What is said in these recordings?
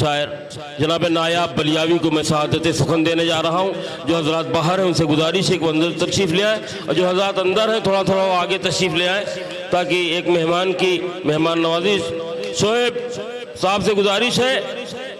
शायर जनाब नायाब बलियावी को मैं शहादत सुखन देने जा रहा हूँ। जो हजरात बाहर हैं उनसे गुजारिश है कि वो अंदर तशरीफ़ ले आए, और जो हजरात अंदर हैं थोड़ा थोड़ा वो आगे तशरीफ़ ले आए, ताकि एक मेहमान की मेहमान नवाजी। शोएब साहब से गुजारिश है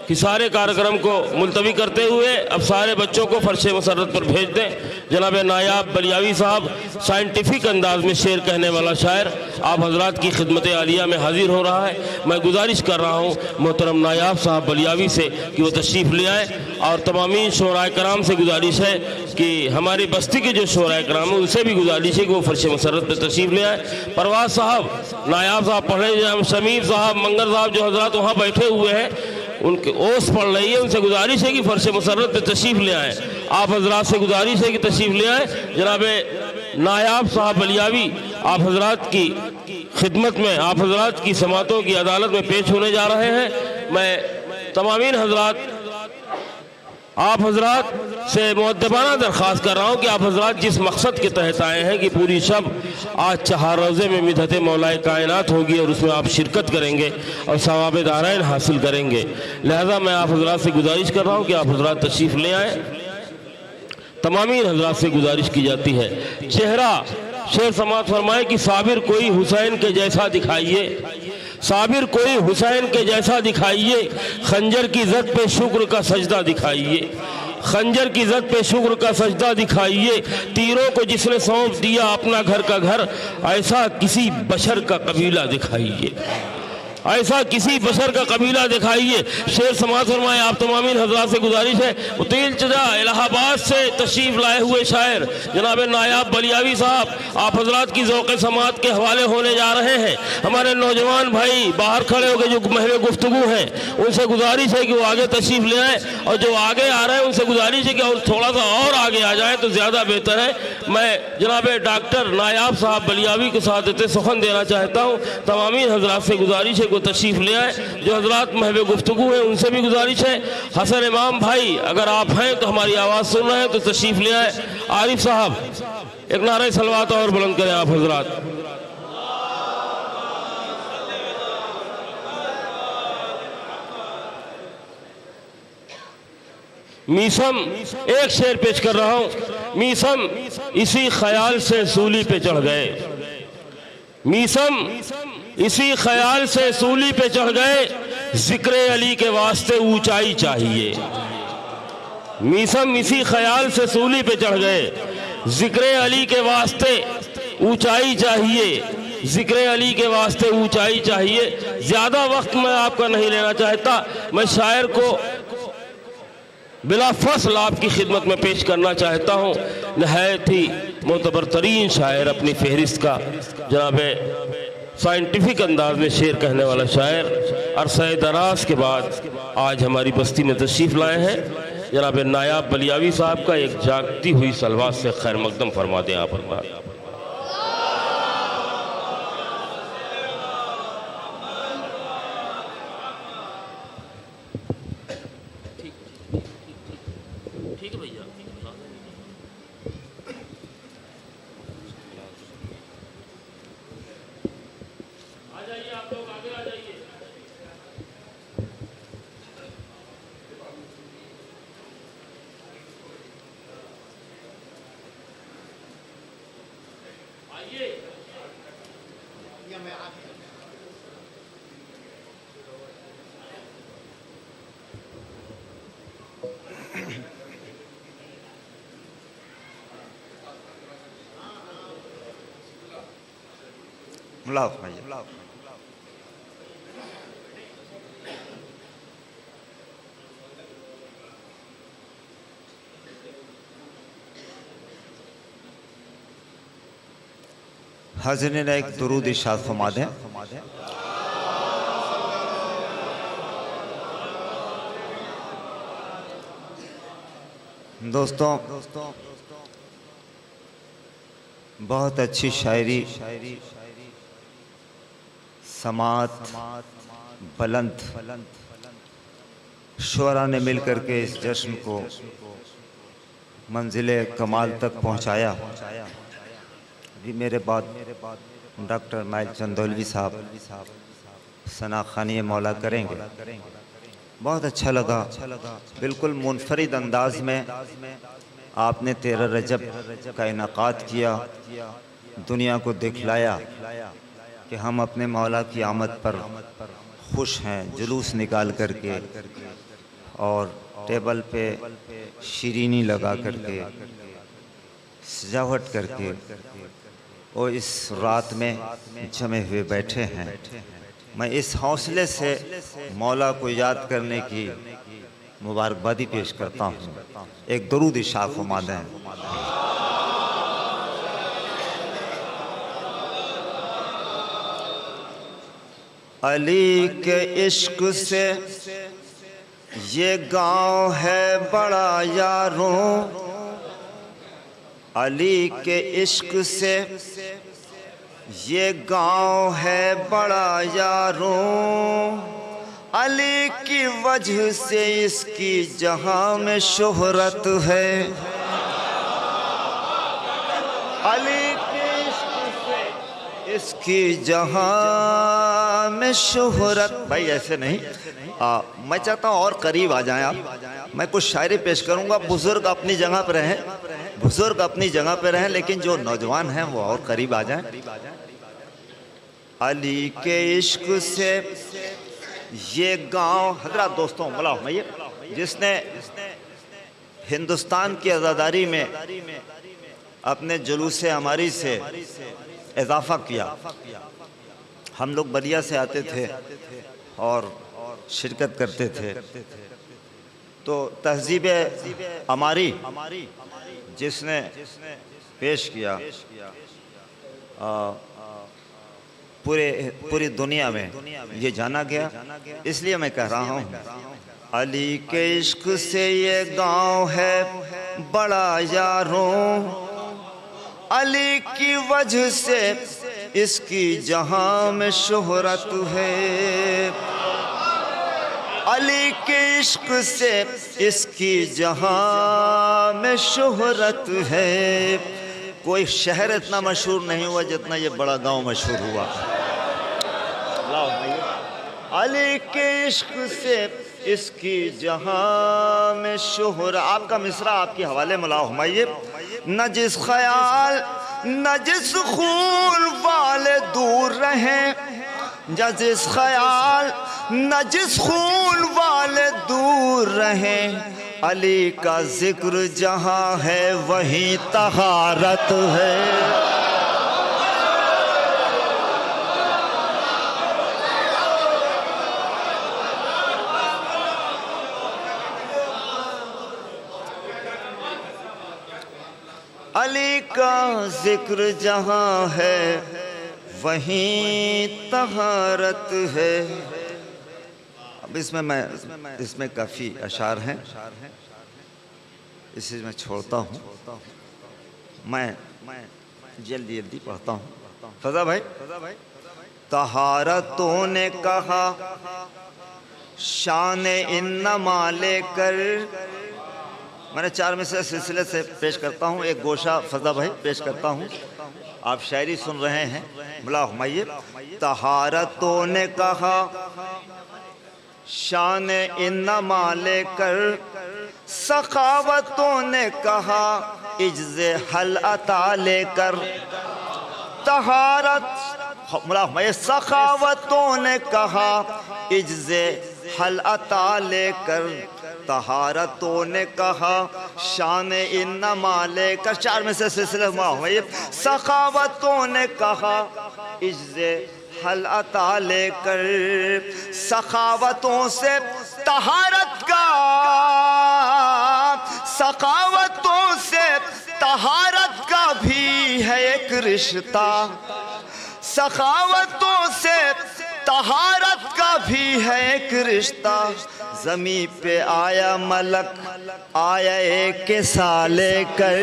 कि सारे कार्यक्रम को मुलतवी करते हुए अब सारे बच्चों को फर्श मसरत पर भेज दें। जनाब नायाब बलियावी साहब साइंटिफिक अंदाज में शेर कहने वाला शायर आप हजरात की खिदमत आलिया में हाजिर हो रहा है। मैं गुजारिश कर रहा हूँ मोहतरम नायाब साहब बलियावी से कि वो तशरीफ़ ले आए, और तमामी शोराए कराम से गुजारिश है कि हमारी बस्ती के जो शोराए कराम हैं उनसे भी गुजारिश है कि वो फर्श मसरत पर तशरीफ़ ले आए। परवाज़ साहब, नायाब साहब पढ़े, शमीर साहब, मंगर साहब, जो हजरात वहाँ बैठे हुए हैं उनके ओस पड़ रही है, उनसे गुजारिश है कि फर्श मसरत पे तशरीफ़ ले आएँ। आप हजरात से गुजारिश है कि तशरीफ़ ले आएँ। जनाब नायाब साहब बलियावी आप हजरात की खिदमत में, आप हजरात की समातों की अदालत में पेश होने जा रहे हैं। मैं तमामीन हजरात आप हजरात से मुअद्दबाना दरख्वास्त कर रहा हूँ कि आप हजरात जिस मकसद के तहत आए हैं कि पूरी शब आज चहार रोज़े में मिदहत मौलाए कायनात होगी और उसमें आप शिरकत करेंगे और सवाब दारैन हासिल करेंगे, लिहाजा मैं आप हजरात से गुजारिश कर रहा हूँ कि आप हजरात तशरीफ़ ले आएँ। तमामी हजरात से गुजारिश की जाती है। चेहरा शेर समात फरमाए कि साबिर कोई हुसैन के जैसा दिखाइए, साबिर कोई हुसैन के जैसा दिखाइए, खंजर की ज़द पे शुक्र का सजदा दिखाइए, खंजर की ज़द पे शुक्र का सजदा दिखाइए, तीरों को जिसने सौंप दिया अपना घर का घर, ऐसा किसी बशर का कबीला दिखाइए, ऐसा किसी बशर का कबीला दिखाइए। शेर समात फरमाए आप तमामीन हजरात से गुजारिश है। उतील चजा इलाहाबाद से तशरीफ़ लाए हुए शायर जनाब नायाब बलियावी साहब आप हजरात की ज़ौक़ समात के हवाले होने जा रहे हैं। हमारे नौजवान भाई बाहर खड़े होकर जो महवे गुफ्तगू हैं उनसे गुजारिश है कि वो आगे तशरीफ़ ले आएँ, और जो आगे आ रहे हैं उनसे गुजारिश है कि और थोड़ा सा और आगे आ जाएँ तो ज़्यादा बेहतर है। मैं जनाब डॉक्टर नायाब साहब बलियावी को शहादत सुखन देना चाहता हूँ। तमामीन हजरात से गुजारिश है को तशरीफ़ ले आए। जो हजरात महवे गुफ्तगू हैं उनसे भी गुजारिश है। हसन इमाम भाई अगर आप हैं तो हमारी आवाज़ सुन रहे हैं तो तशरीफ़ ले आए। आरिफ साहब एक नारे सलवात और बुलंद करें आप हजरात। मीसम एक शेर पेश कर रहा हूँ। मीसम इसी ख्याल से सूली पे चढ़ गए, मीसम इसी ख्याल से सूली पे चढ़ गए, जिक्र अली के वास्ते ऊंचाई चाहिए, मीसम इसी ख्याल से सूली पे चढ़ गए, जिक्र अली के वास्ते ऊंचाई चाहिए, जिक्र अली के वास्ते ऊंचाई चाहिए। ज़्यादा वक्त मैं आपका नहीं लेना चाहता, मैं शायर को बिला फसल आपकी खिदमत में पेश करना चाहता हूँ। नहायत ही मोतबर तरीन शायर अपनी फहरिस्त का जनाब साइंटिफिक अंदाज में शेर कहने वाला शायर अरसा दराज के बाद आज हमारी बस्ती में तशरीफ़ लाए हैं। जनाब नायाब बलियावी साहब का एक जागती हुई सलवात से खैर मकदम फरमा दें आप हजरात। ठीक है भैया, आ जाइए आप लोग आगे आ जाइए। आइए मुलाफ भाई हाज़रीन एक दुरूद इरशाद फरमा दें। दोस्तों बहुत अच्छी शायरी समात बुलंद शुअरा ने मिलकर के इस जश्न को मंजिले कमाल तक पहुंचाया। अभी मेरे बाद डॉक्टर माइल चंदौलवी साहब सना खानी मौला करेंगे। बहुत अच्छा लगा। बिल्कुल मुनफरिद अंदाज में आपने 13 रजब का इनाकाद किया, दुनिया को दिखलाया कि हम अपने मौला की आमद पर खुश हैं। जुलूस निकाल करके और टेबल पे शीरीनी लगा करके, सजावट करके और इस रात में जमे हुए बैठे हैं। मैं इस हौसले से मौला को याद करने की मुबारकबादी पेश करता हूँ। एक दरूद इरशाद फरमा दें। अली के इश्क से ये गांव है बड़ा यारों, अली के इश्क से ये गांव है बड़ा यारों, अली की वजह से इसकी जहां में शोहरत है। अली के इश्क से इसकी जहां में शोहरत। भाई ऐसे नहीं, मैं चाहता हूँ और करीब आ जाएं आप। मैं कुछ शायरी पेश करूंगा। बुजुर्ग अपनी जगह पर रहें, बुजुर्ग अपनी जगह पर रहें, लेकिन जो नौजवान हैं वो और करीब आ जाएं। अली के इश्क से ये गांव, हजरत दोस्तों मौला मैं जिसने हिंदुस्तान की आज़ादारी में अपने जुलूस हमारी से इजाफा किया। हम लोग बलिया से आते थे और शिरकत करते थे, तो तहजीब हमारी जिसने पेश किया पूरी दुनिया में ये जाना गया। इसलिए मैं कह रहा हूँ, अली के इश्क से ये गांव है बड़ा यारों, अली की वजह से इसकी जहां में शोहरत है। अली के इश्क से इसकी जहां में शोहरत है। कोई शहर इतना मशहूर नहीं हुआ जितना ये बड़ा गांव मशहूर हुआ। अली के इश्क से इसकी जहां में शोहरत। आपका मिसरा आपके हवाले मौला हुमायूं। न जिस ख्याल न जिस खून वाले दूर रहें, न जिस ख्याल न जिस खून वाले दूर रहें, अली का जिक्र जहां है वहीं तहारत है। अली का जिक्र जहां है वहीं तहारत है। अब इसमें काफ़ी अशार हैं, इसे मैं छोड़ता हूँ। मैं जल्दी जल्दी पढ़ता हूँ। फजा भाई, तहारतों ने कहा शान इन्नमा लेकर। मैंने 4 में से सिलसिले से पेश करता हूँ। एक गोशा फजा भाई पेश करता हूँ। आप शायरी सुन रहे हैं मौला हुमायूं। तहारतों ने कहा शान इन्नमा लेकर, सखावतों ने कहा इज्ज़े हल अता लेकर। तहारत मौला हुमायूं, सखावतों ने कहा इज्ज़े हल अता लेकर, तहारतों ने कहा शान इन्नमा लेकर। 4 में से सिलसिले हुए। सखावतों ने कहा इज्ज़े हल अता लेकर, सखावतों से तहारत का, सखावतों से तहारत का भी है एक रिश्ता। सखावतों से तहारत का भी है एक रिश्ता। ज़मीं पे आया मलक आया एक साले कर।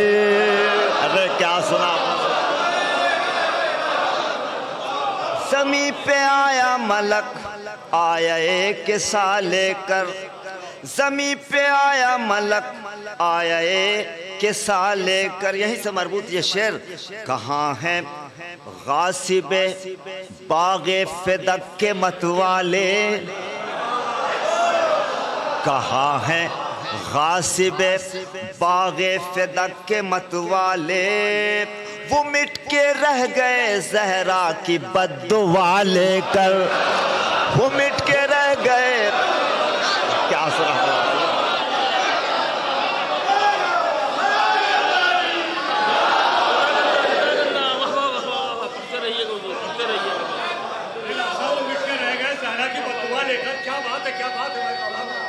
अरे क्या सुना। ज़मीं पे आया मलक आया एक साले कर, ज़मीं पे आया मलक आया एक साले कर। यहीं से मरबूत ये शेर। कहाँ है गासिबे बागे फिदक के मतवाले, कहाँ है गासिबे बागे फिदक के मतवाले, वो मिट के रह गए जहरा की बद्दुआ लेकर, वो मिट के रह गए। क्या सुना क्या बात है, क्या बात है।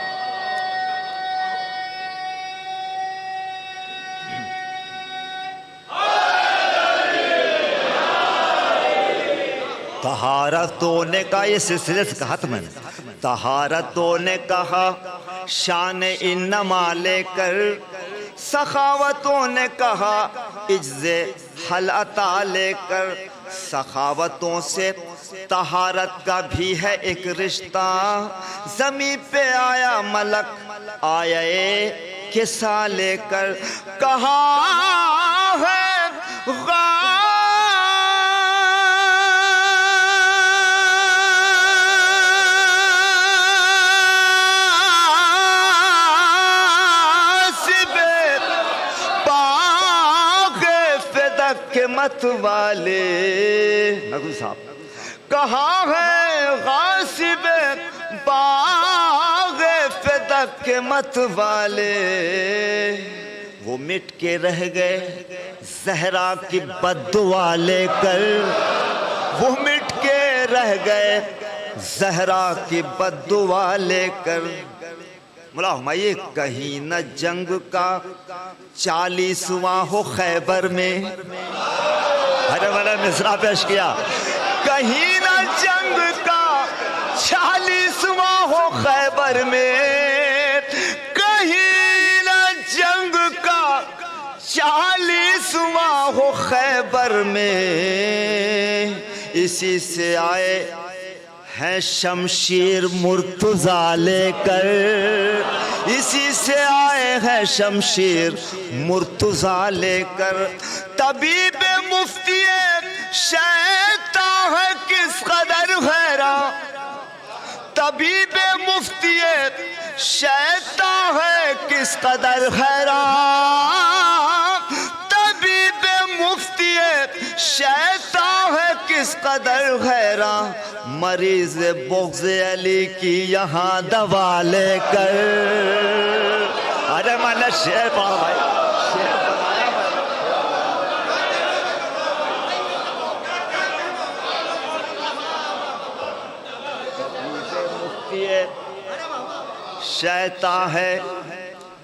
तहारतों ने कहा, ये सिलसिले से कहा था मैंने, तहारतों ने कहा शान इन्नमा लेकर, सखावतों ने कहा इज्ज़े हलअता लेकर। सखावतों से तहारत का भी है एक रिश्ता, ज़मीं पे आया मलक आया किस्सा लेकर, कहा है के मत वाले। नगुल साहब, कहाँ है गासिब बाग फिदक के मत वाले, वो मिट के रह गए जहरा की बद्दुआ लेकर, वो मिट के रह गए जहरा की बद्दुआ लेकर। मुला हुमायूं, कहीं न जंग का 40वां हो खैबर में, अरे मैंने मिसरा पेश किया, कहीं न जंग का 40वां हो खैबर में, कहीं न जंग का 40वां हो खैबर में, इसी से आए है शमशीर मुर्तज़ा लेकर, इसी से आए हैं शमशीर मुर्तज़ा लेकर। तबीब मुफ्ती शैता है किस कदर हैरा, तबीब मुफ्ती शैता है किस कदर हैरा, तबीब मुफ्ती शैता है किस कदर हैरा, मरीज बुग़्ज़ अली की यहाँ दवा लेकर। अरे मैंने शेर पढ़ा भाई, शेर बनाया मुफ्ती शैता है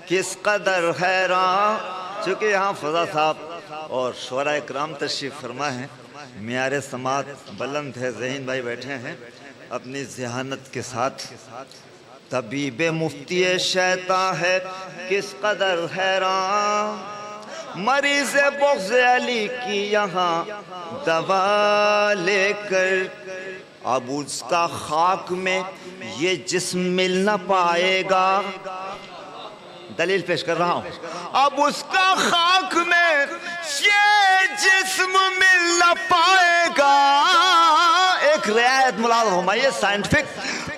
किस कदर हैरान। चूँकि यहाँ फजा साहब और शुरा इकराम तशरीफ़ फरमा है, मियारे समात बुलंद है, ज़हीन भाई बैठे हैं अपनी ज़हानत के साथ। तबीब मुफ्ती शैता है किस कदर हैरान, मरीज़ बुग़्ज़ अली की यहाँ दवा लेकर, अब उसका खाक में ये जिस्म मिल न पाएगा। दलील पेश कर रहा हूँ, अब उसका खाक में ये जिस्म मिल न पाएगा। एक रियायत मुलाज़ हुमायूं साइंटिफिक,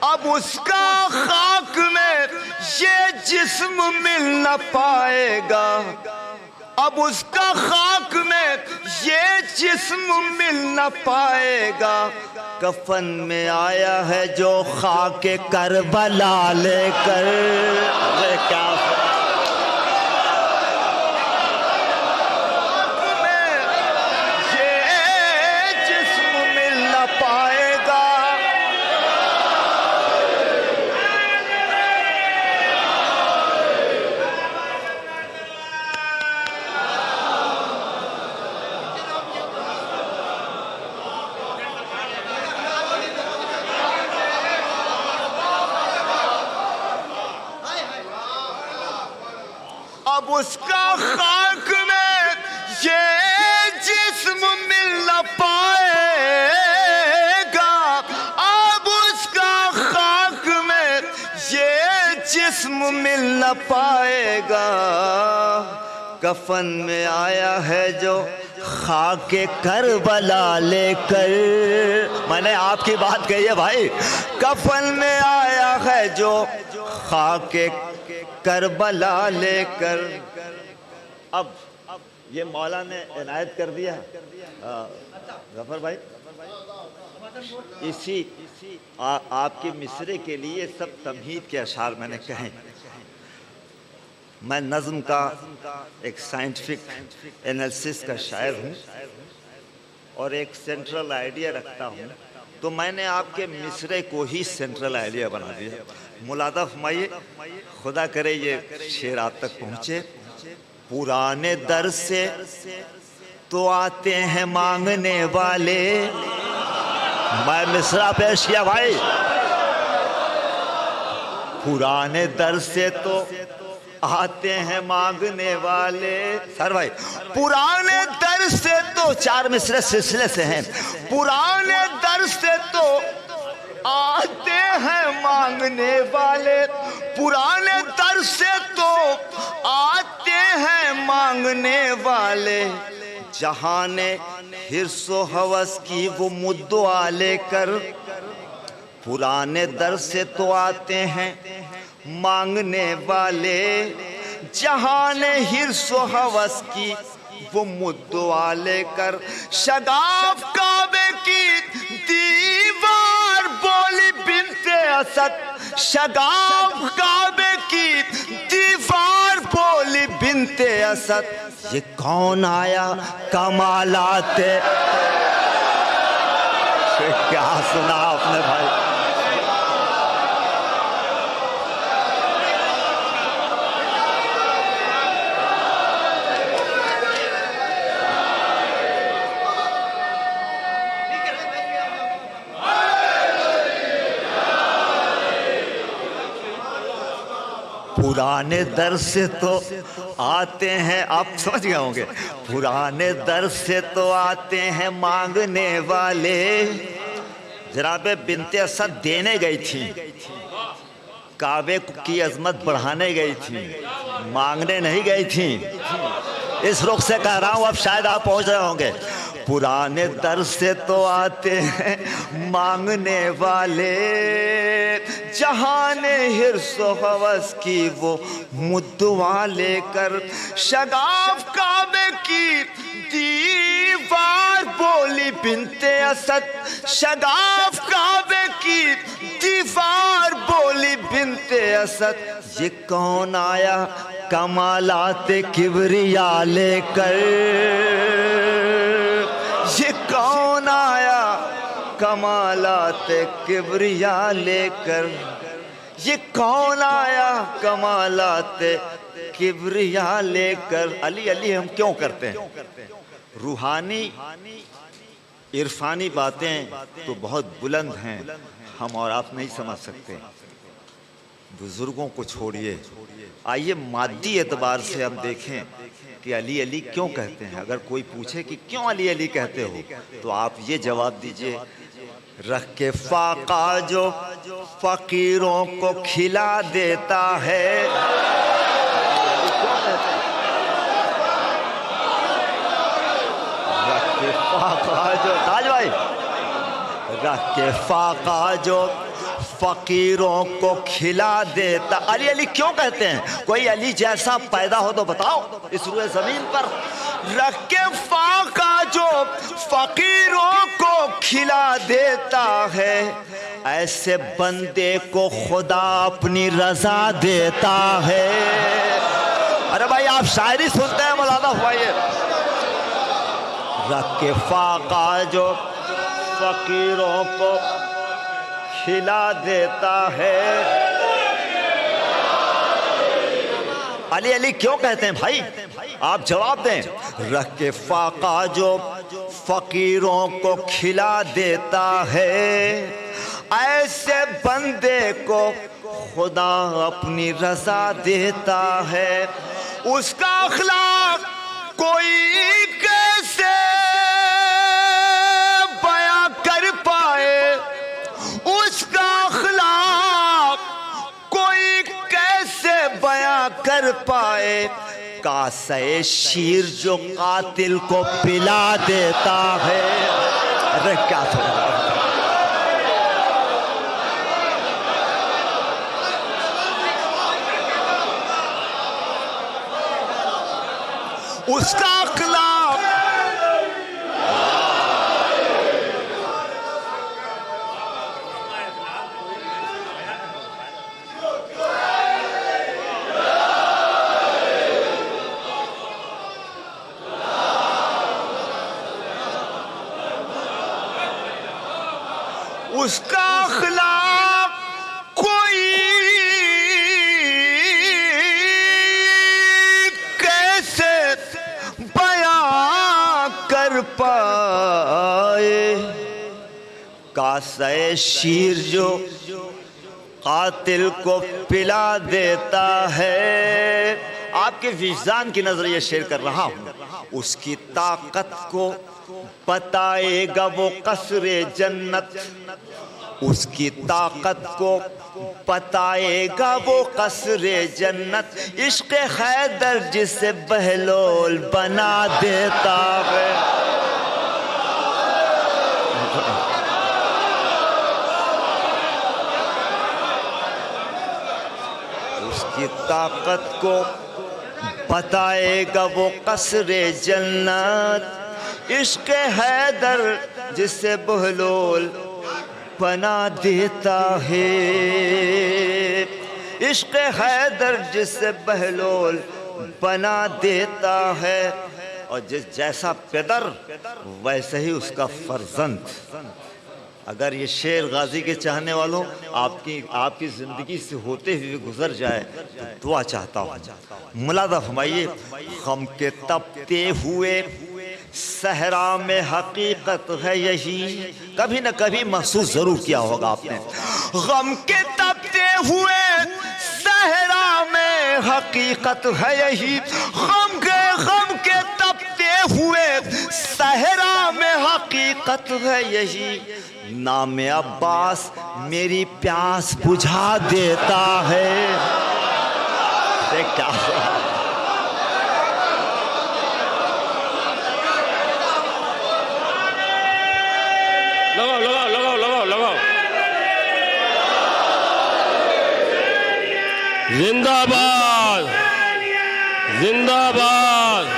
अब उसका खाक में ये जिस्म मिल न पाएगा, अब उसका खाक में ये जिस्म मिल न पाएगा। कफन में आया है जो खाके करबला लेकर। क्या अब उसका खाक में ये जिस्म मिल न पाएगा, अब उसका खाक में ये जिस्म मिल न पाएगा। कफन में आया है जो खाके करबला लेकर। मैंने आपकी बात कही है भाई, कफन में आया है जो खाके करबला लेकर। अब ये मौला ने इनायत कर दिया जफर भाई, इसी आपके मिसरे के लिए सब तमहीद के अशार मैंने कहे। मैं नज़्म का एक साइंटिफिक एनालिसिस का शायर हूँ और एक सेंट्रल आइडिया रखता हूँ, तो मैंने आपके मिसरे को ही सेंट्रल आइडिया बना दिया। मुलादा फरमाइए, खुदा करे ये शेर आप तक पहुँचे। पुराने दर से तो आते हैं मांगने वाले। मैं मिसरा पेश किया भाई। पुराने दर से तो आते हैं मांगने वाले। सर भाई, पुराने दर से तो, चार मिसरे सिलसिले से हैं। पुराने दर से तो आते हैं मांगने वाले। पुराने दर से तो आते हैं मांगने वाले। जहाने हिर्सो हवस की वो मुद्दुआ लेकर। पुराने दर से तो आते हैं मांगने वाले। जहाने हिर्सो हवस की वो मुद्दुआ लेकर। शगाफ काबे की दीवार बोली बिनते असद। शगाफ काबे की दीवार बोली बिनते असद। ये कौन आया कमालाते। क्या सुना आपने भाई। पुराने दर से तो आते हैं, आप समझ गए होंगे। पुराने दर से तो आते हैं मांगने वाले। जनाबे बिनते असद देने गई थी, काबे की अजमत बढ़ाने गई थी, मांगने नहीं गई थी। इस रुख से कह रहा हूं, अब शायद आप पहुंच रहे होंगे। पुराने दर से तो आते हैं मांगने वाले। जहाने हिर्सो हवस की वो मुद्दुआ लेकर। शगाफ काबे की दीवार बोली बिनते असद। शगाफ काबे की दीवार बोली बिनते असद। ये कौन आया कमालाते किबरिया लेकर। ये कौन आया कमालाते किबरिया लेकर। ये कौन आया कमालाते किबरिया लेकर। अली अली हम क्यों करते हैं? रूहानी इरफानी बातें तो बहुत बुलंद हैं, हम और आप नहीं समझ सकते। बुजुर्गों को छोड़िए, आइए मादी एतबार से हम देखें कि अली अली क्यों कहते हैं। अगर कोई पूछे कि क्यों अली अली कहते हो, तो आप ये जवाब दीजिए, रख के फाका जो फकीरों को खिला देता है। रख के फाका जो, ताज भाई, रख के फाका जो फकीरों को खिला देता। अली अली क्यों कहते हैं? कोई अली जैसा पैदा हो तो बताओ इस रुए जमीन पर। रख के फाका जो फकीरों को खिला देता है। ऐसे बंदे को खुदा अपनी रजा देता है। अरे भाई आप शायरी सुनते हैं मौलाना भाई। रख के फाका जो फकीरों को खिला देता है। अली अली क्यों कहते हैं भाई? आप जवाब दें। रख के फाका जो फकीरों को खिला देता है। ऐसे बंदे को खुदा अपनी रजा देता है। उसका अखलाक कोई कैसे बयां कर पाए। उसका अखलाक कोई कैसे बयां कर पाए। कासे शीर जो कातिल को पिला देता है। अरे क्या उसका अखलाक, उसका अखलाक कोई कैसे बयां कर पाए। कासे शीर जो कातिल को पिला देता है। आपके विजदान की नजर ये शेर कर रहा हूं। उसकी ताकत को बताएगा वो कसरे जन्नत, उसकी ताकत को बताएगा वो कसरे जन्नत। इश्क़ हैदर जिसे बहलोल बना देता है। उसकी ताकत को बताएगा वो कसरे जन्नत। इश्क़ हैदर जिसे बहलोल बना देता है। इश्क़ हैदर जिसे बहलोल बना देता है। और जैसा पेदर वैसे ही उसका फर्जंद। अगर ये शेर गाजी के चाहने वालों आपकी ज़िंदगी से होते हुए गुजर जाए तो दुआ चाहता हूँ। मुलादा फरमाइए, गम के तपते हुए सहरा में हकीकत है यही। कभी न कभी महसूस जरूर किया होगा आपने। गम के तपते हुए सहरा में हकीकत है यही। गम के तपते हुए सहरा में हकीकत है यही। नाम अब्बास मेरी प्यास बुझा देता है। क्या लगाओ लगाओ लगाओ लगाओ लगाओ। जिंदाबाद जिंदाबाद।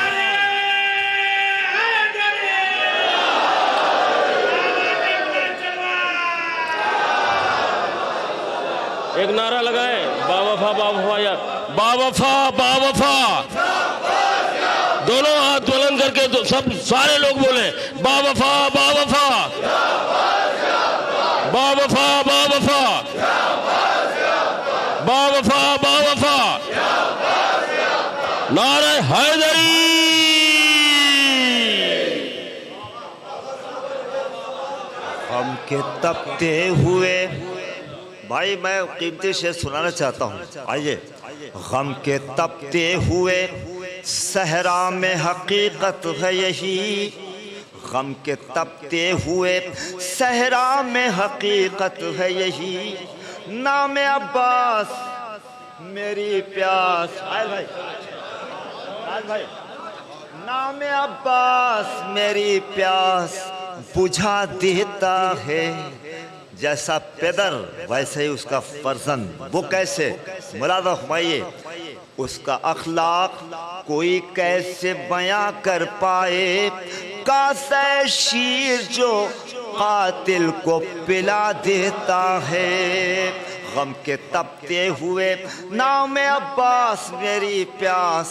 एक नारा लगाए, बावफा बावफा यार, बावफा बावफा। दोनों हाथ बुलंद करके सब सारे लोग बोले बावफा बावफा बावफा बावफा बावफा बावफा। नारे हैदरी। हम के तपते हुए, भाई मैं कीमती शेर सुनाना चाहता हूँ। आइए। गम के तपते हुए सहरा में हकीकत है यही। गम के तपते हुए सहरा में हकीकत है यही। नाम अब्बास मेरी प्यास। आए भाई, आए भाई। नाम अब्बास मेरी प्यास बुझा देता है। जैसा पेदर वैसे ही उसका फर्जंद। वो कैसे? मुलादा फरमाइए, उसका अखलाक कोई कैसे बयां कर पाए। कासे शीर जो कातिल को पिला देता है। गम के तपते हुए नाम अब्बास मेरी प्यास।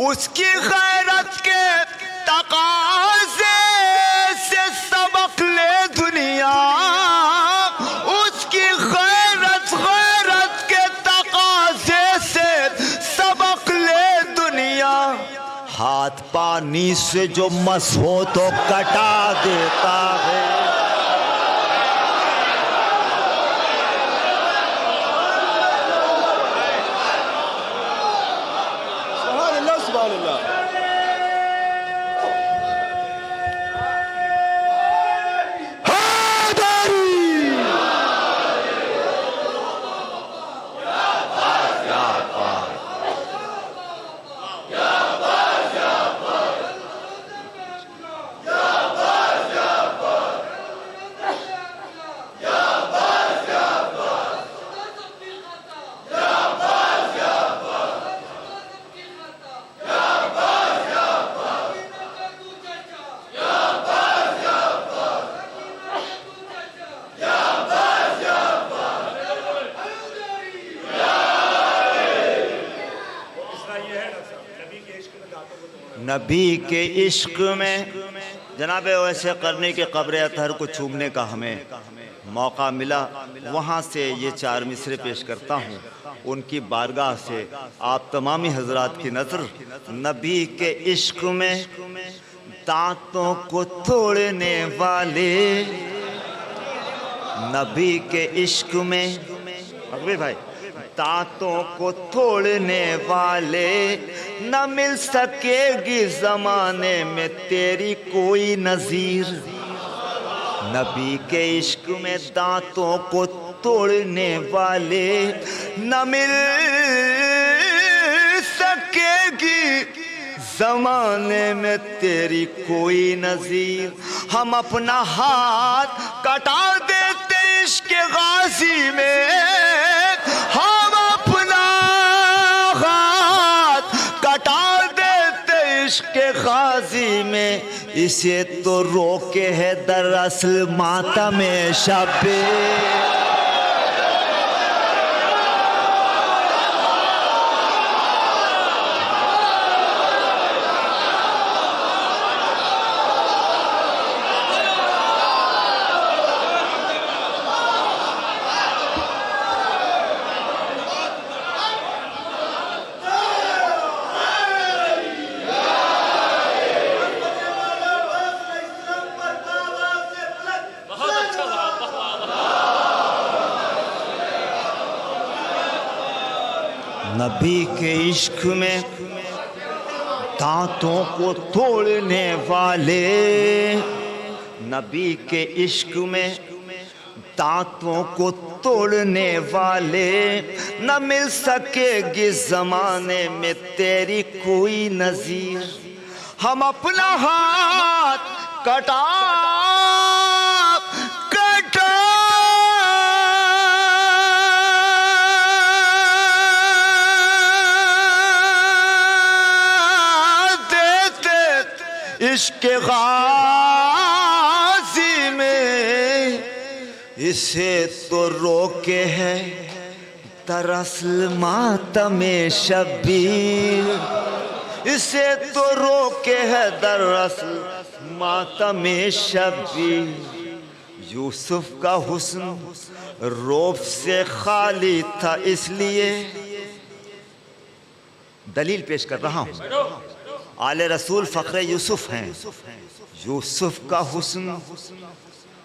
उसकी गैरत के तकाज़े से सबक ले दुनिया। उसकी गैरत के तकाज़े से सबक ले दुनिया। हाथ पानी से जो मस हो तो कटा देता है। सुभान अल्लाह सुभान अल्लाह। नबी के इश्क में जनाब वैसे करने के कब्र अतहर को चूमने का हमें मौका मिला, वहाँ से ये 4 मिसरे पेश करता हूँ। उनकी बारगाह से आप तमामी हजरात की नज़र नबी के इश्क में दांतों को तोड़ने वाले, नबी के इश्क में अकबर भाई दांतों को तोड़ने वाले, न मिल सकेगी ज़माने में तेरी कोई नज़ीर। नबी के इश्क में दांतों को तोड़ने वाले, न मिल सकेगी ज़माने में तेरी कोई नज़ीर। हम अपना हाथ कटा देते इश्क गाजी में, हम अपना हाथ कटा देते इश्क गाजी में, इसे तो रोके है दरअसल मातम शबे। नबी के इश्क में दांतों को तोड़ने वाले, नबी के इश्क में दांतों को तोड़ने वाले, न मिल सकेगी ज़माने में तेरी कोई नज़ीर। हम अपना हाथ कटा इश्क गाजी में, इसे तो रोके है दरअसल मातम शबीर। इसे तो रोके है दरअसल मातम शबीर। यूसुफ का हुस्न रौब से खाली था, इसलिए दलील पेश कर रहा हूँ। आले रसूल फ़ख्रे यूसुफ हैं। यूसुफ का हुस्न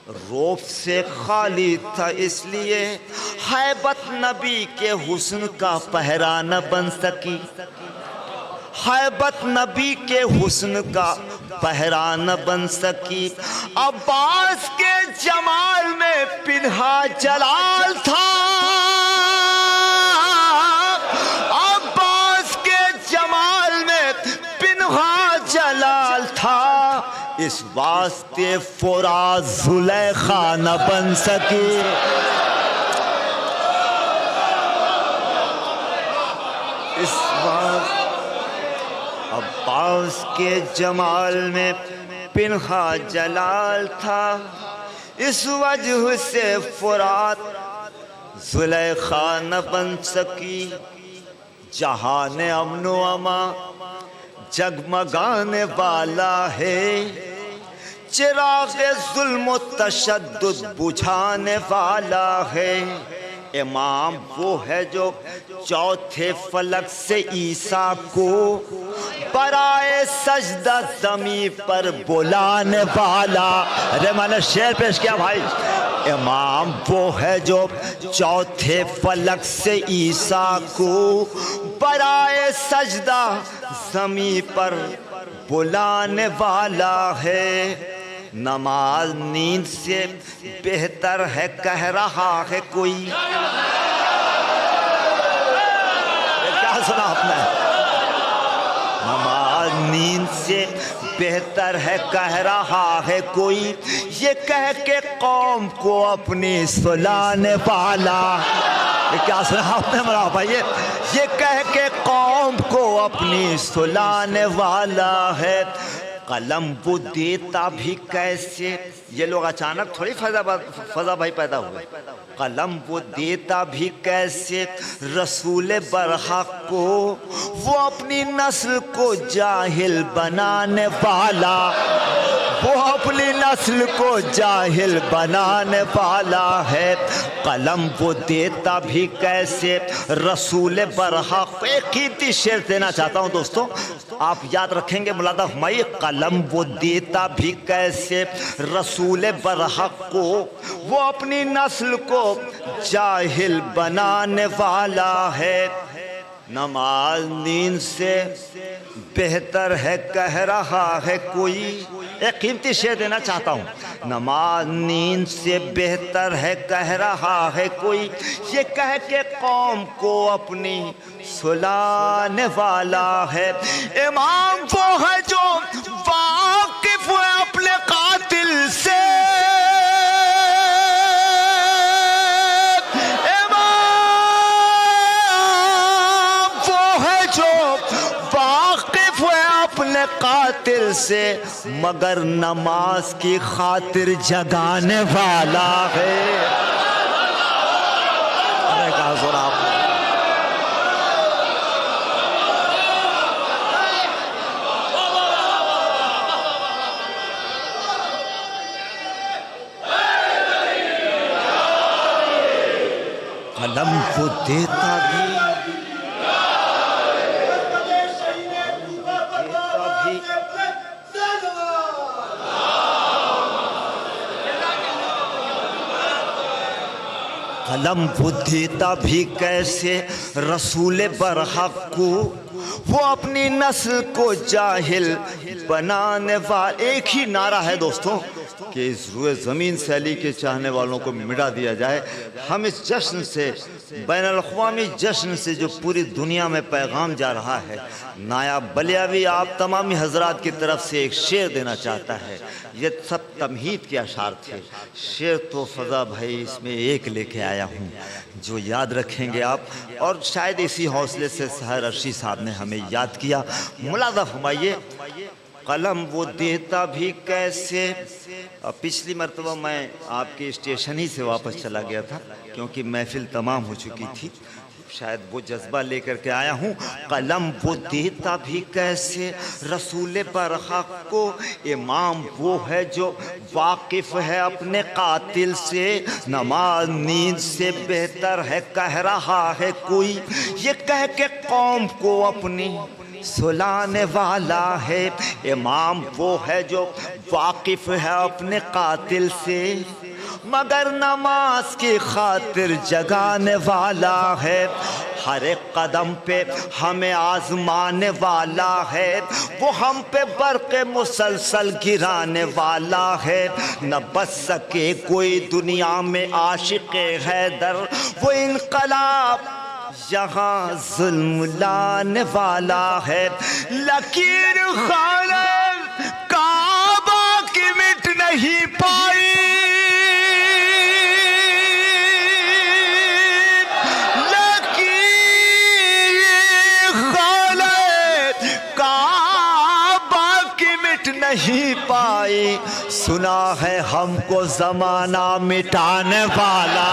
रौब से खाली था, इसलिए हैबत नबी के हुस्न का पहरा न बन सकी। हैबत नबी के हुस्न का पहरा न बन सकी। अब्बास के जमाल में पिन्हा जलाल था, अब्बास के जमाल में पिन्हा जलाल था, इस वास्ते फुरात जुलेखा न बन सकी। इस वास्ते अब्बास के जमाल में पिन्हा जलाल था, इस वजह से फुरात जुलेखा न बन सकी। जहान अमनो अमा जगमगाने वाला है, चिराग जुल्म तशद्दुद बुझाने वाला है। इमाम वो है जो चौथे फलक से ईसा को बराए सजदा ज़मीन पर बुलाने वाला। अरे मैंने शेर पेश किया भाई। इमाम वो है जो चौथे फलक से ईसा को बराए सजदा ज़मीन पर बुलाने वाला है। नमाज नींद से बेहतर है कह रहा है कोई। क्या सुना आपने? नमाज नींद से बेहतर है कह रहा है कोई, ये कह के कौम को अपनी सुलाने वाला। क्या सुना आपने मेरा भाई? ये कह के कौम को अपनी सुलाने वाला है। कलम वो देता भी कैसे, ये लोग अचानक थोड़ी फजा भाई पैदा हुए। कलम वो देता भी कैसे रसूल बरहक को, वो अपनी नस्ल को जाहिल बनाने वाला, वो अपनी नस्ल को जाहिल बनाने वाला है। कलम वो देता भी कैसे रसूल बरहक। एक कीमती शेर देना चाहता हूँ दोस्तों, आप याद रखेंगे मुलादा हुमायूं। कलम वो देता भी कैसे रसूल बरहक को, वो अपनी नस्ल को जाहिल बनाने वाला है। नमाज नींद से बेहतर है कह रहा है कोई। एक कीमती शेर देना चाहता हूँ, नमाज नींद से बेहतर है कह रहा है कोई, ये कह के कौम को अपनी सुलाने वाला है। इमाम वो है जो वाकिफ है अपने कातिल से, कातिल से, मगर नमाज की खातिर जगाने वाला है। अरे कहा सुना आपने? कलम को देता भी कलम वो देता भी कैसे रसूल बरहक को, वो अपनी नस्ल को जाहिल बनाने वाला। एक ही नारा है दोस्तों कि इस रुए ज़मीन से अली के चाहने वालों को मिटा दिया जाए। हम इस जश्न से, बैनुल-अक़वामी जश्न से जो पूरी दुनिया में पैगाम जा रहा है, नायाब बलियावी आप तमामी हजरात की तरफ से एक शेर देना चाहता है। ये सब तमहीद के अशार थे। शेर तो फ़ज़ा भाई इसमें एक लेके आया हूँ जो याद रखेंगे आप, और शायद इसी हौसले से सहर अर्शी साहब ने हमें याद किया। मुलादा फरमाइए, कलम वो देता भी कैसे। पिछली मरतबा मैं आपके स्टेशन ही से वापस चला गया था क्योंकि महफिल तमाम हो चुकी थी, शायद वो जज्बा लेकर के आया हूँ। कलम वो देता भी कैसे रसूल बरहक को, इमाम वो है जो वाकिफ है अपने कातिल से, नमाज नींद से बेहतर है कह रहा है कोई, ये कह के कौम को अपनी सुलाने वाला है। इमाम वो है जो वाकिफ है अपने कातिल से, मगर नमाज की खातिर जगाने वाला है। हर एक कदम पे हमें आजमाने वाला है, वो हम पे बरक़े मुसलसल गिराने वाला है। न बच सके कोई दुनिया में आशिक़े हैदर, वो इनकलाब यहाँ जुल्म लाने वाला है। लकीर खाना काबा की मिट नहीं पाई, नहीं पाई, सुना है हमको ज़माना मिटाने वाला।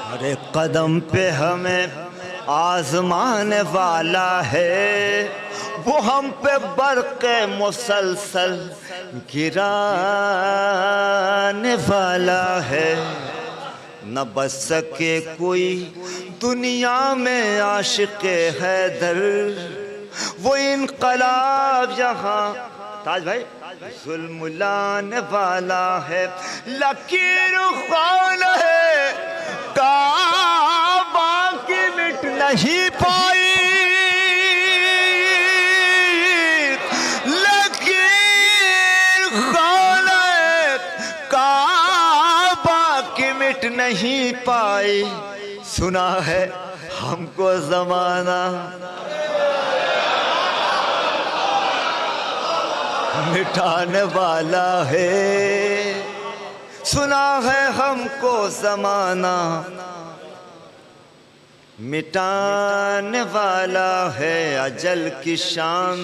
हर एक कदम पे हमें आजमाने वाला है, वो हम पे बरक़े मुसलसल गिराने वाला है। न बच सके कोई दुनिया में आशिक़े हैदर, वो इनकलाब यहाँ ताज भाई जुल्म लाने वाला है। लकीर खान है काबा नहीं पाई, लकीर खाने काबा की मिट नहीं पाई। सुना है हमको जमाना मिटाने वाला है, सुना है हमको जमाना मिटाने वाला है। अजल की शान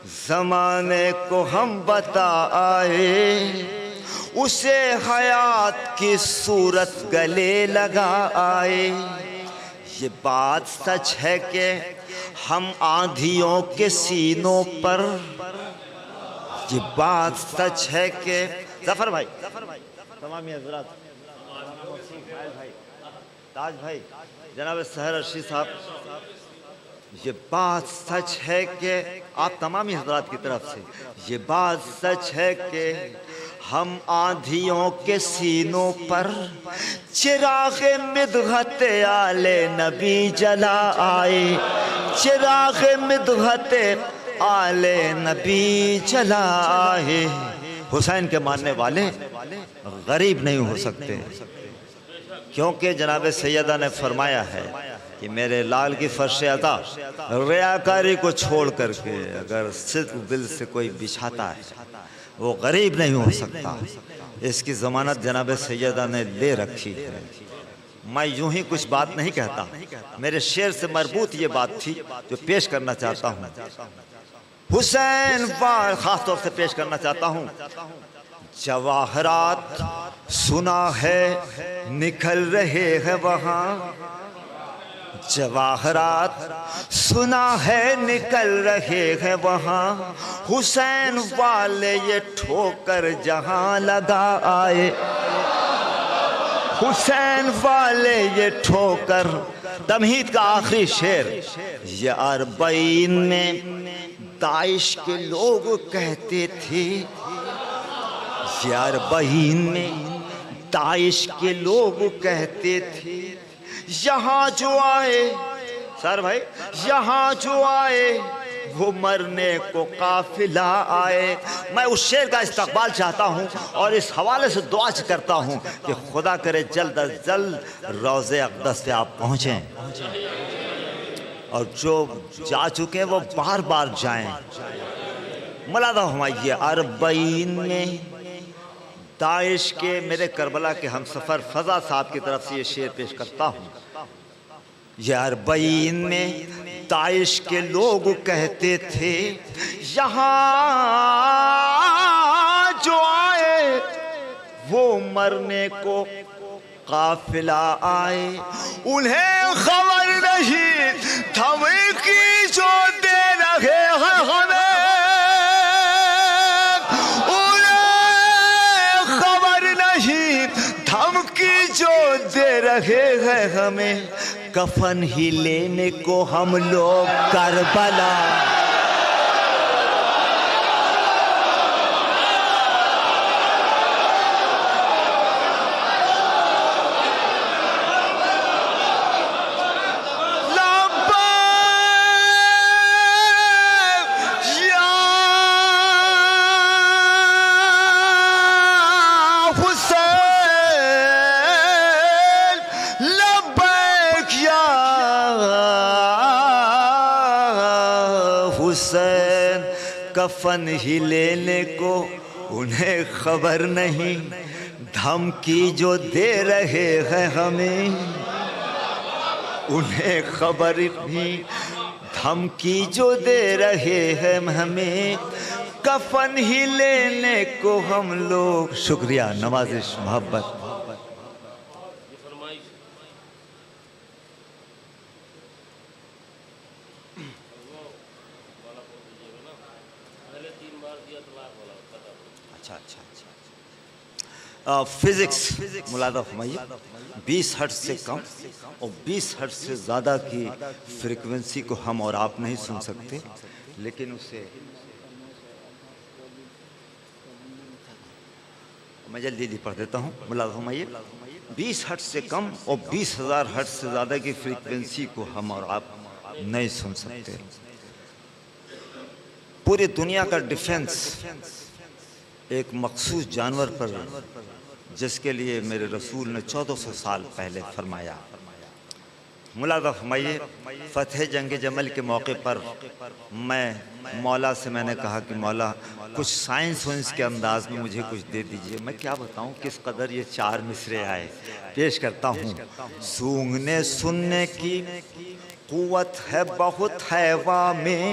जमाने को हम बता आए, उसे हयात की सूरत गले लगा आए। ये बात सच है कि हम आंधियों के सीनों पर, ये बात सच है कि जफर भाई, तमाम हज़रात, भाई, ताज भाई, जनाब सहर अर्शी साहब, ये बात सच है कि आप तमामी हज़रात की तरफ से, ये बात सच है कि हम आंधियों के सीनों पर चिराग मिदहत आले नबी जला आए, चिराग मिदहत आले नबी जला आए। हुसैन के मानने वाले गरीब नहीं हो सकते, क्योंकि जनाब सैयदा ने फरमाया है कि मेरे लाल की फर्श अता रियाकारी को छोड़ करके अगर सिर्फ दिल से कोई बिछाता है वो गरीब नहीं हो सकता। इसकी ज़मानत जनाब सैयदा ने ले रखी है। मैं यूं ही कुछ बात नहीं कहता, मेरे शेर से मरबूत ये बात थी जो पेश करना चाहता हूँ। हुसैन वार खास तौर से पेश करना चाहता हूँ। जवाहरात सुना है निकल रहे हैं वहाँ, जवाहरात सुना है निकल रहे हैं वहाँ। हुसैन वाले ये ठोकर जहाँ लगा आए, हुसैन वाले ये ठोकर। तमहीद का आखिरी शेर, ये अरबईन में दाइश के लोग कहते थे, ये अरबईन में दाइश के लोग कहते थे, यहाँ जो आए सर भाई, यहाँ जो आए वो मरने को काफिला आए। मैं उस शेर का इस्तकबाल चाहता हूँ और इस हवाले से दुआ करता हूँ कि खुदा करे जल्द अज जल्द रोज़े अक़दस पे आप पहुँचें, और जो जा चुके हैं वो बार बार जाएं। मुलादा हुमाइये अरबईन में दाइश के मेरे करबला के हमसफ़र फ़ज़ा साहब की तरफ से ये शेर पेश करता हूँ। ये अरबईन में दाइश के लोग कहते थे, यहाँ जो आए वो मरने को काफिला आए। उन्हें खबर नहीं धमकी जो दे रहे हैं हमें, उन्हें खबर नहीं धमकी जो दे रहे हैं हमें। कफन ही लेने को हम लोग करबला, कफन ही लेने को उन्हें खबर नहीं धमकी जो दे रहे हैं हमें। उन्हें खबर नहीं धमकी जो दे रहे हैं हमें। कफन ही लेने को हम लोग। शुक्रिया, नवाजिश, मोहब्बत। फिजिक्स मुलादा फरमाइए। 20 हर्ट्ज से कम और 20 हर्ट्ज से ज़्यादा की फ्रीक्वेंसी को हम और आप नहीं सुन सकते, लेकिन उसे मैं जल्दी जल्दी पढ़ देता हूँ। मुलाज़ फरमाइए 20 हर्ट्ज़ से कम और 20,000 हर्ट्ज़ से ज़्यादा की फ्रीक्वेंसी को हम और आप नहीं सुन सकते। पूरी दुनिया का डिफेंस एक मखसूस जानवर पर, जिसके लिए मेरे रसूल ने 1400 साल पहले फरमाया। मुलाज़ा फरमाइए फ़तह जंग जमल के मौके पर मैं मौला से मैंने कहा कि मौला कुछ साइंस वाइंस के अंदाज में मुझे कुछ दे दीजिए। मैं क्या बताऊं किस कदर ये 4 मिसरे आए, पेश करता हूँ। सूंघने सुनने की कुव्वत है बहुत हैवा में,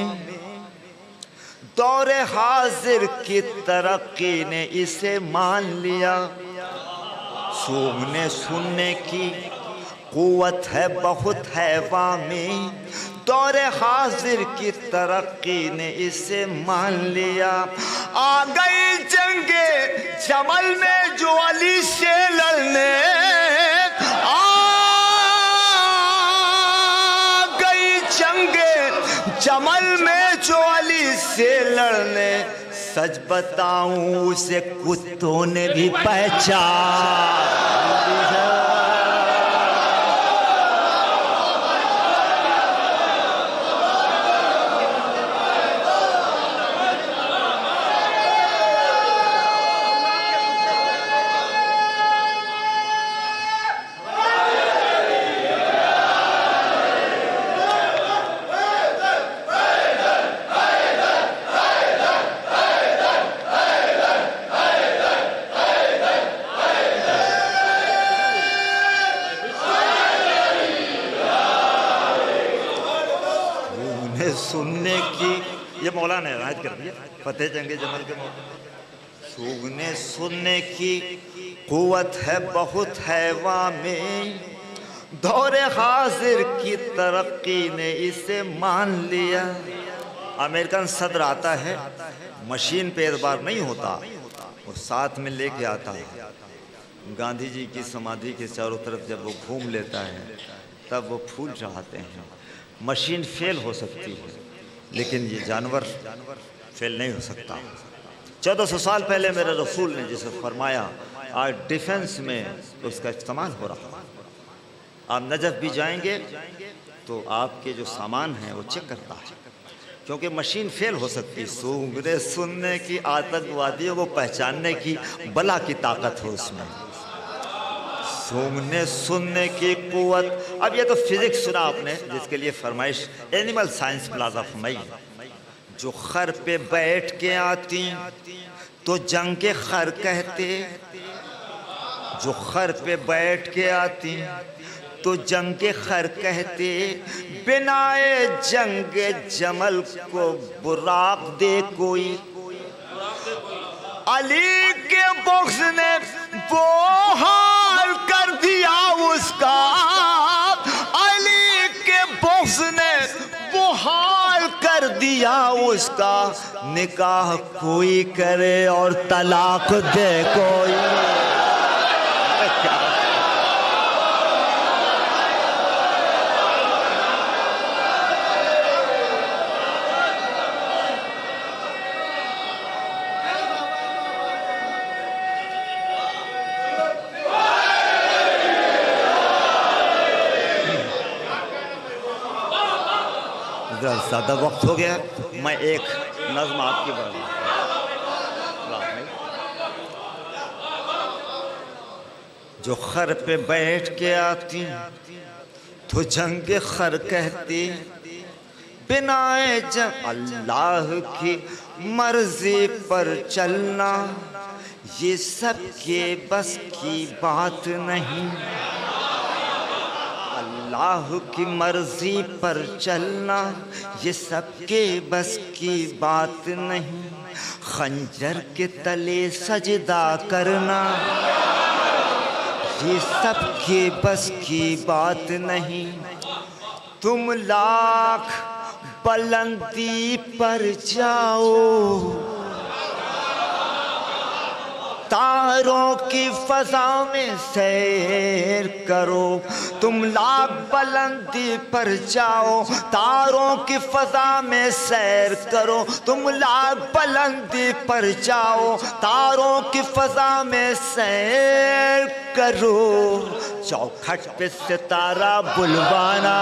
दौरे हाजिर की तरक्की ने इसे मान लिया। सूंघने सुनने की कुव्वत है बहुत हैवा में, दौरे हाजिर की तरक्की ने इसे मान लिया। आ गई जंगे जमल में जो अली से लड़ने, आ गई जंगे जमल में जो अली से लड़ने, सच बताऊं उसे कुत्तों ने भी पहचान। सुनने की, ये मौला ने रायत कर दिया फतेह जंगे जमल के मौके। सूंघने सुनने की कुव्वत है बहुत हैवा में, दौरे हाजिर की तरक्की ने इसे मान लिया। अमेरिकन सदर आता है, मशीन पे एतबार नहीं होता, और साथ में लेके आता है गांधी जी की समाधि के चारों तरफ। जब वो घूम लेता है तब वो फूल चढ़ाते हैं। मशीन फेल हो सकती है लेकिन ये जानवर फेल नहीं हो सकता। 1400 साल पहले मेरे रसूल ने जिसे फरमाया, आज डिफेंस में उसका इस्तेमाल हो रहा है। आप नजफ भी जाएंगे तो आपके जो सामान हैं वो चेक करता है, क्योंकि मशीन फेल हो सकती है। सूंघने सुनने की, आतंकवादियों को पहचानने की बला की ताकत है उसमें। सूंघने सुनने की कुव्वत। अब ये तो फिजिक्स सुना आपने, जिसके लिए फरमाइश एनिमल साइंस प्लाजा फरमाई। जो खर पे बैठ के आती तो जंग के खर कहते, जो खर पे बैठ के आती तो जंग के खर कहते, बिनाए जंग जमल को बुराक दे कोई। अली के बख्श ने वो हाल कर दिया उसका, अली के बख्श ने वो हाल कर दिया उसका। निकाह कोई करे और तलाक दे कोई। ज़्यादा वक्त हो गया, मैं एक नज़्म आपकी बता। जो खर पे बैठ के आती तो जंग खर कहती, बिनाए जंग अल्लाह की मर्जी पर चलना ये सबके बस की बात नहीं। अल्लाह की मर्जी पर चलना ये सबके बस की बात नहीं। खंजर के तले सजदा करना ये सबके बस की बात नहीं। तुम लाख बुलंदी पर जाओ तारों की फजा में सैर करो, तुम लाख बुलंदी पर जाओ। तारों की फजा में सैर करो, तुम लाख बुलंदी पर जाओ। तारों की फजा में सैर करो, चौखट पे सितारा बुलवाना।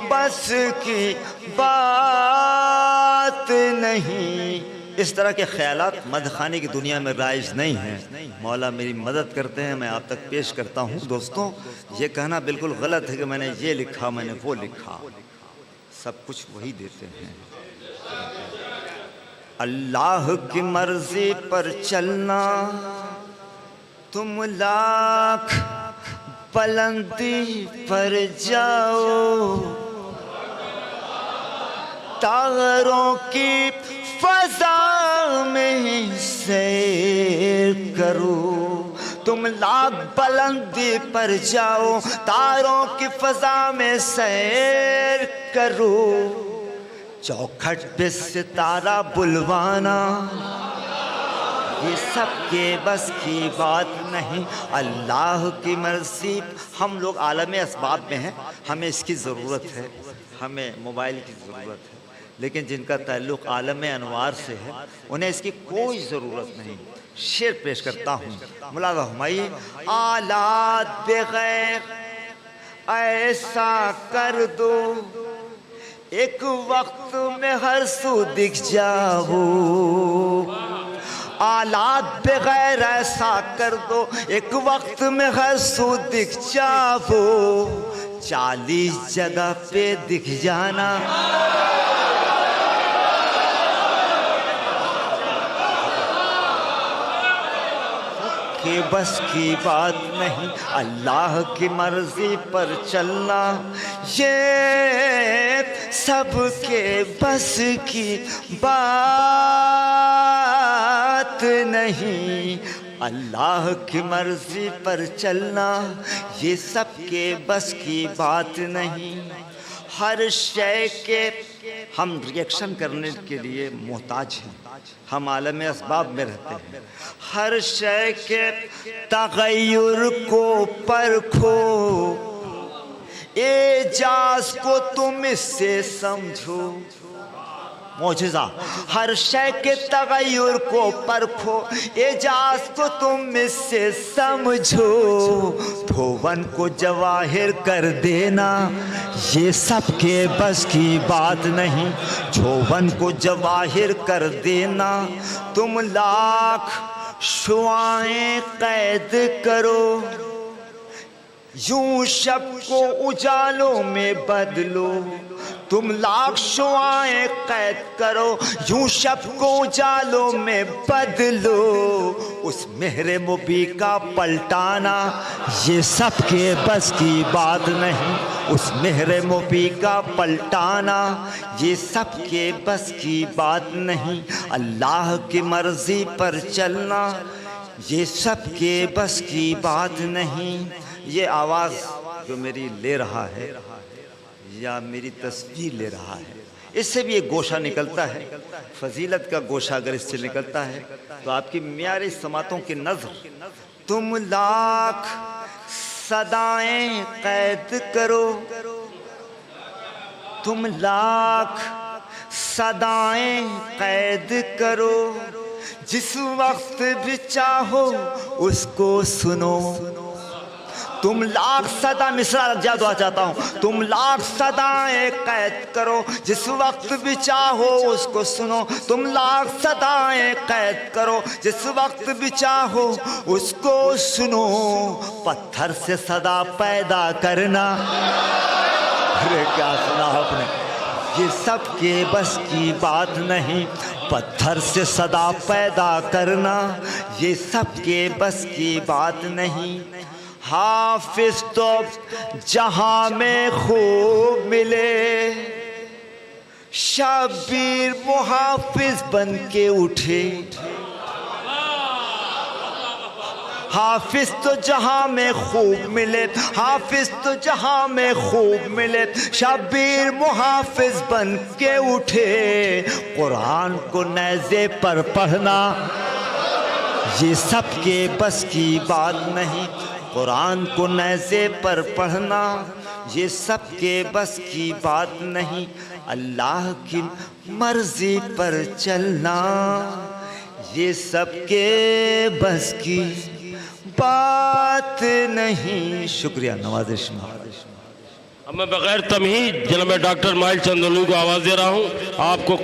बस की बात नहीं। इस तरह के ख्यालात मदखानी की दुनिया में राइज नहीं हैं। मौला मेरी मदद करते हैं, मैं आप तक पेश करता हूँ। दोस्तों, ये कहना बिल्कुल गलत है कि मैंने ये लिखा, मैंने वो लिखा। सब कुछ वही देते हैं। अल्लाह की मर्जी पर चलना, तुम लाख बुलंदी पर जाओ। तारों की फजा में सैर करो, तुम लाख बुलंदी पर जाओ। तारों की फजा में सैर करो, चौखट पे सितारा बुलवाना। ये सबके बस की बात नहीं, अल्लाह की मर्जी। हम लोग आलम असबाब में हैं, हमें इसकी ज़रूरत है, हमें मोबाइल की ज़रूरत है। लेकिन जिनका ताल्लुक़ आलम अनवार से है, उन्हें इसकी कोई ज़रूरत नहीं। शेर पेश करता हूँ, मुलाज़ा फरमाइए। आलात बगैर ऐसा कर दो, एक वक्त में हर सू दिख जाओ। आलात बगैर ऐसा कर दो, एक वक्त में हर सू दिख जाओ। 40 जगह पे दिख जाना। के बस की बात नहीं, अल्लाह की मर्जी पर चलना। ये सबके बस की बात नहीं, अल्लाह की मर्जी पर चलना। ये सबके बस की बात नहीं। हर शय के हम रिएक्शन करने के लिए मोहताज हैं, हम आलम असबाब में रहते हैं। हर शय के तगय्युर को परखो, एजाज को तुम इससे समझो। मौजज़ा, हर शय के तगय्युर को परखो, एजाज को तुम इससे समझो। भुवन को जवाहिर कर देना, ये सबके बस की बात नहीं। भुवन को जवाहिर कर देना, तुम लाख शुआएं कैद करो। यूं शब को उजालों में बदलो, तुम लाख शुआएं कैद करो। यूं शब को उजालों में बदलो, उस मेहरे मुबी का पलटाना। ये सबके बस की बात नहीं, उस मेहरे मुबी का पलटाना। ये सबके बस की बात नहीं, अल्लाह की मर्जी पर चलना। ये सबके बस की बात नहीं। ये आवाज़ जो मेरी ले रहा है या मेरी तस्वीर ले रहा है, इससे भी एक गोशा निकलता है। फजीलत का गोशा अगर इससे निकलता है तो आपकी म्यारी समातों की नज़र। तुम लाख सदाएं कैद करो, तुम लाख सदाएं कैद करो। जिस वक्त भी चाहो उसको सुनो। तुम लाख सदा, मिसरा लग जा, दुआ चाहता हूँ। तुम लाख सदाएं कैद करो, जिस वक्त भी चाहो उसको सुनो। तुम लाख सदाएं कैद करो, जिस वक्त भी चाहो उसको सुनो। पत्थर से सदा पैदा करना। अरे क्या सुना आपने? ये सबके बस की बात नहीं। पत्थर से सदा पैदा करना, ये सबके बस की बात नहीं। हाफिज तो जहां में खूब मिले, शबीर मुहाफिज बन के उठे। हाफिज तो जहां में खूब मिले, हाफिज तो जहां में खूब मिले, शबीर मुहाफिज बन के उठे। कुरान को नेज़े पर पढ़ना ये सबके बस की बात नहीं, कुरान को नेज़े पर पढ़ना ये सबके बस की बात नहीं। अल्लाह की मर्जी पर चलना ये सबके बस की बात नहीं। शुक्रिया, नवाजिश। अब मैं बगैर तमहीद जनाब डॉक्टर माहिल चंदोलू को आवाज़ दे रहा हूँ। आपको